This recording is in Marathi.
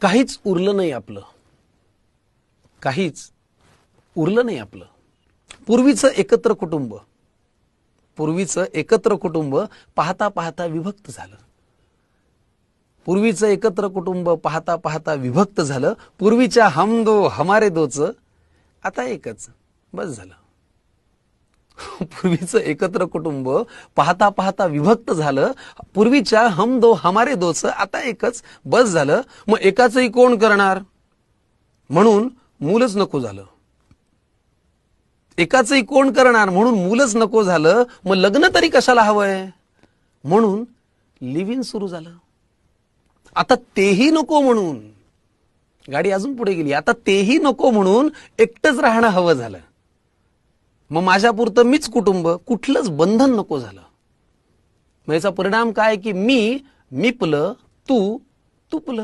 काहीच उरलं नाही आपलं, काहीच उरलं नाही आपलं. पूर्वीचं एकत्र कुटुंब पाहता पाहता विभक्त झालं. पूर्वीचं एकत्र कुटुंब पाहता पाहता विभक्त झालं. पूर्वीच्या हम दो हमारे दोचं आता एकच, बस झालं. पूर्वीचं एकत्र कुटुंब पाहता पाहता विभक्त झालं. पूर्वीच्या हम दो हमारे दोचं आता एकच, बस झालं. मग एकाचंही कोण करणार, म्हणून मूलच नको झालं. एकाचंही कोण करणार म्हणून मूलच नको झालं. मग लग्न तरी कशाला हवंय, म्हणून लिव्ह इन सुरू झालं. आता तेही नको म्हणून, गाडी अजून पुढे गेली, आता तेही नको म्हणून एकटंच राहणं हवं झालं. मग माझ्यापुरतं मीच कुटुंब, कुठलंच बंधन नको झालं. मग याचा परिणाम काय की मी मिपलं, तू तुपलं.